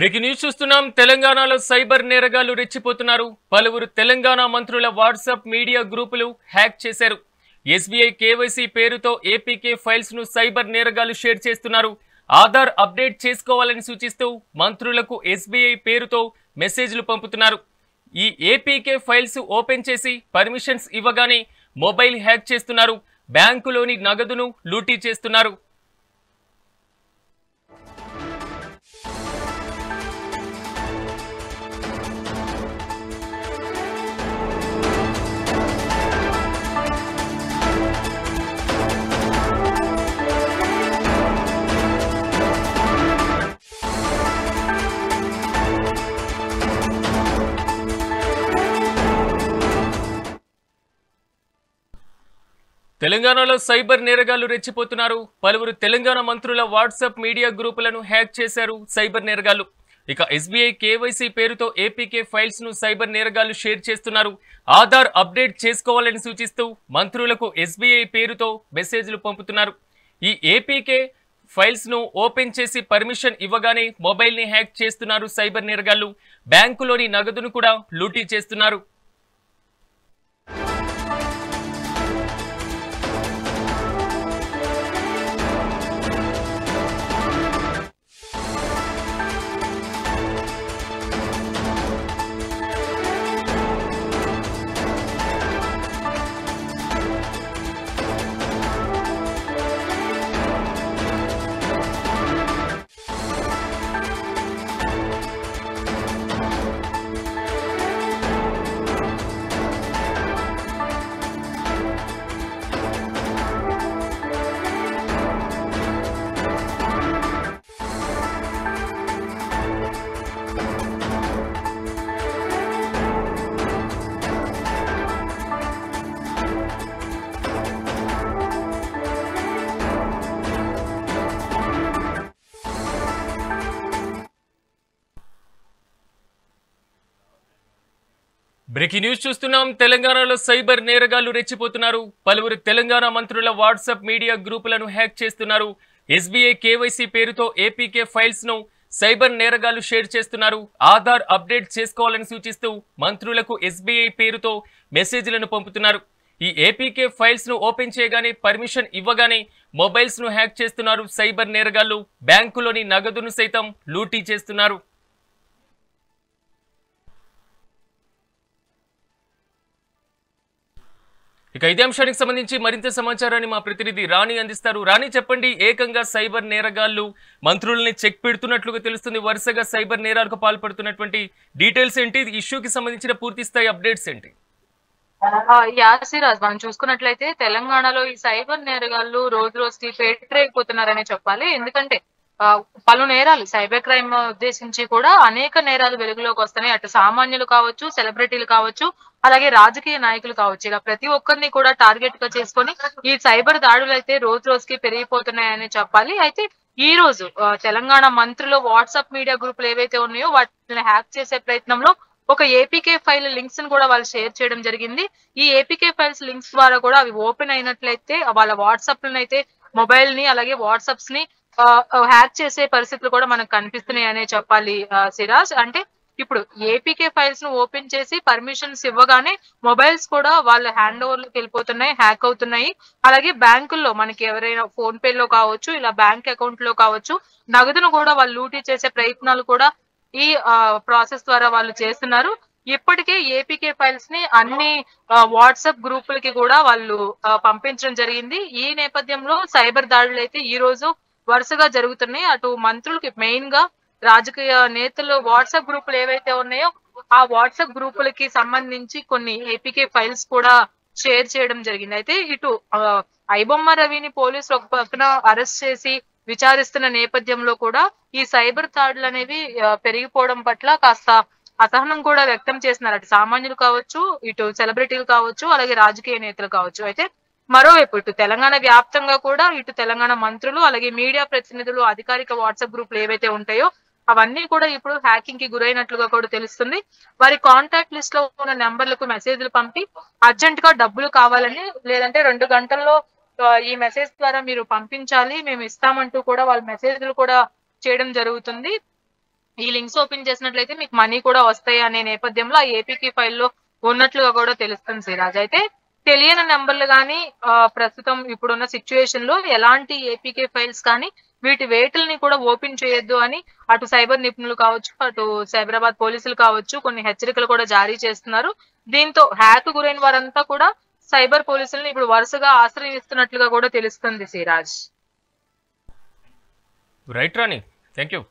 Breaking news చూస్తున్నాం. తెలంగాణలో cyber నేరగాళ్లు రెచ్చిపోతున్నారు. పలువురు తెలంగాణ మంత్రుల వాట్సాప్ మీడియా గ్రూపులు హ్యాక్ చేశారు. ఎస్బీఐ కేవైసీ పేరుతో ఏపీకే ఫైల్స్ ను సైబర్ నేరగాళ్లు షేర్ చేస్తున్నారు. ఆధార్ అప్డేట్ చేసుకోవాలని సూచిస్తూ మంత్రులకు ఎస్బీఐ పేరుతో మెసేజ్లు పంపుతున్నారు. ఈ ఏపీకే ఫైల్స్ ఓపెన్ చేసి పర్మిషన్స్ ఇవ్వగానే మొబైల్ హ్యాక్ చేస్తున్నారు. బ్యాంకులోని నగదును లూటీ చేస్తున్నారు. తెలంగాణలో సైబర్ నేరగాళ్లు రెచ్చిపోతున్నారు. పలువురు తెలంగాణ మంత్రుల వాట్సాప్ మీడియా గ్రూపులను హ్యాక్ చేశారు సైబర్ నేరగాళ్లు. ఇక ఎస్బీఐ కేవైసీ పేరుతో ఏపీకే ఫైల్స్ ను సైబర్ నేరగాళ్లు షేర్ చేస్తున్నారు. ఆధార్ అప్డేట్ చేసుకోవాలని సూచిస్తూ మంత్రులకు ఎస్బీఐ పేరుతో మెసేజ్లు పంపుతున్నారు. ఈ ఏపీకే ఫైల్స్ ను ఓపెన్ చేసి పర్మిషన్ ఇవ్వగానే మొబైల్ ని హ్యాక్ చేస్తున్నారు సైబర్ నేరగాళ్లు. బ్యాంకులోని నగదును కూడా లూటీ చేస్తున్నారు. బ్రేకింగ్ న్యూస్ చూస్తున్నాం. తెలంగాణలో సైబర్ నేరగాళ్లు రెచ్చిపోతున్నారు. పలువురు తెలంగాణ మంత్రుల వాట్సాప్ మీడియా గ్రూపులను హ్యాక్ చేస్తున్నారు. ఎస్బీఐ కేవైసీ పేరుతో ఏపీకే ఫైల్స్ ను సైబర్ నేరగాళ్లు షేర్ చేస్తున్నారు. ఆధార్ అప్డేట్ చేసుకోవాలని సూచిస్తూ మంత్రులకు ఎస్బీఐ పేరుతో మెసేజ్లను పంపుతున్నారు. ఈ ఏపీకే ఫైల్స్ ను ఓపెన్ చేయగానే పర్మిషన్ ఇవ్వగానే మొబైల్స్ ను హ్యాక్ చేస్తున్నారు సైబర్ నేరగాళ్లు. బ్యాంకులోని నగదును సైతం లూటీ చేస్తున్నారు. ఇక ఇదే అంశానికి సంబంధించి మరింత సమాచారాన్ని మా ప్రతినిధి రాణి అందిస్తారు. రాణి, చెప్పండి, ఏకంగా సైబర్ నేరగాళ్లు మంత్రుల్ని చెక్ పెడుతున్నట్లుగా తెలుస్తుంది. వరుసగా సైబర్ నేరాలకు పాల్పడుతున్నటువంటి డీటెయిల్స్ ఏంటి? ఇష్యూకి సంబంధించిన పూర్తి స్థాయి అప్డేట్స్ ఏంటి? యాసిరాజ్, మనం చూసుకున్నట్లయితే తెలంగాణలో ఈ సైబర్ నేరగాళ్లు రోజు రోజుకి పెట్టరైపోతున్నారనే చెప్పాలి. ఎందుకంటే పలు నేరాలు, సైబర్ క్రైమ్ ఉద్దేశించి కూడా అనేక నేరాలు వెలుగులోకి వస్తున్నాయి. అటు సామాన్యులు కావచ్చు, సెలబ్రిటీలు కావచ్చు, అలాగే రాజకీయ నాయకులు కావచ్చు. ఇలా ప్రతి ఒక్కరిని కూడా టార్గెట్ గా చేసుకొని ఈ సైబర్ దాడులు అయితే రోజు రోజుకి పెరిగిపోతున్నాయని చెప్పాలి. అయితే ఈ రోజు తెలంగాణ మంత్రులు వాట్సాప్ మీడియా గ్రూపులు ఏవైతే ఉన్నాయో వాటిని హ్యాక్ చేసే ప్రయత్నంలో ఒక ఏపీకే ఫైల్ లింక్స్ ని కూడా వాళ్ళు షేర్ చేయడం జరిగింది. ఈ ఏపీకే ఫైల్స్ లింక్స్ ద్వారా కూడా అవి ఓపెన్ అయినట్లయితే వాళ్ళ వాట్సాప్ అయితే మొబైల్ ని అలాగే వాట్సాప్స్ ని హ్యాక్ చేసే పరిస్థితులు కూడా మనకు కనిపిస్తున్నాయి అనే చెప్పాలి. సిరాజ్, అంటే ఇప్పుడు ఏపీకే ఫైల్స్ ను ఓపెన్ చేసి పర్మిషన్స్ ఇవ్వగానే మొబైల్స్ కూడా వాళ్ళ హ్యాండ్ ఓవర్ లోకి వెళ్ళిపోతున్నాయి, హ్యాక్ అవుతున్నాయి. అలాగే బ్యాంకుల్లో మనకి ఎవరైనా ఫోన్ పే లో కావచ్చు, ఇలా బ్యాంక్ అకౌంట్ లో కావచ్చు, నగదును కూడా వాళ్ళు లూటీ చేసే ప్రయత్నాలు కూడా ఈ ప్రాసెస్ ద్వారా వాళ్ళు చేస్తున్నారు. ఇప్పటికే ఏపీకే ఫైల్స్ ని అన్ని వాట్సాప్ గ్రూపులకి కూడా వాళ్ళు పంపించడం జరిగింది. ఈ నేపథ్యంలో సైబర్ దాడులు అయితే ఈ రోజు వరుసగా జరుగుతున్నాయి. అటు మంత్రులకి, మెయిన్ గా రాజకీయ నేతలు వాట్సాప్ గ్రూపులు ఏవైతే ఉన్నాయో ఆ వాట్సాప్ గ్రూపులకి సంబంధించి కొన్ని ఏపీకే ఫైల్స్ కూడా షేర్ చేయడం జరిగింది. అయితే ఇటు ఐబొమ్మ రవిని పోలీసులు ఒక పక్కన అరెస్ట్ చేసి విచారిస్తున్న నేపథ్యంలో కూడా ఈ సైబర్ దాడులు అనేవి పెరిగిపోవడం పట్ల కాస్త అసహనం కూడా వ్యక్తం చేస్తున్నారు. అటు సామాన్యులు కావచ్చు, ఇటు సెలబ్రిటీలు కావచ్చు, అలాగే రాజకీయ నేతలు కావచ్చు. అయితే మరోవైపు ఇటు తెలంగాణ వ్యాప్తంగా కూడా ఇటు తెలంగాణ మంత్రులు అలాగే మీడియా ప్రతినిధులు అధికారిక వాట్సాప్ గ్రూపులు ఏవైతే ఉంటాయో అవన్నీ కూడా ఇప్పుడు హ్యాకింగ్ కి గురైనట్లుగా కూడా తెలుస్తుంది. వారి కాంటాక్ట్ లిస్ట్ లో ఉన్న నెంబర్లకు మెసేజ్లు పంపి అర్జెంట్ గా డబ్బులు కావాలని, లేదంటే 2 గంటల్లో ఈ మెసేజ్ ద్వారా మీరు పంపించాలి, మేము ఇస్తామంటూ కూడా వాళ్ళ మెసేజ్లు కూడా చేయడం జరుగుతుంది. ఈ లింక్స్ ఓపెన్ చేసినట్లయితే మీకు మనీ కూడా వస్తాయి అనే నేపథ్యంలో ఆ ఏపీకే ఫైల్లో ఉన్నట్లుగా కూడా తెలుస్తుంది సిరాజ్. అయితే తెలియని నెంబర్లు కానీ ప్రస్తుతం ఇప్పుడున్న సిచ్యువేషన్ లో ఎలాంటి ఏపీకే ఫైల్స్ కానీ వీటి వేటుల్ని కూడా ఓపెన్ చేయొద్దు అని అటు సైబర్ నిపుణులు కావచ్చు, అటు సైబరాబాద్ పోలీసులు కావచ్చు కొన్ని హెచ్చరికలు కూడా జారీ చేస్తున్నారు. దీంతో హ్యాక్ గురైన వారంతా కూడా సైబర్ పోలీసులను ఇప్పుడు వరుసగా ఆశ్రయిస్తున్నట్లుగా కూడా తెలుస్తుంది Siraj. Right Rani, thank you.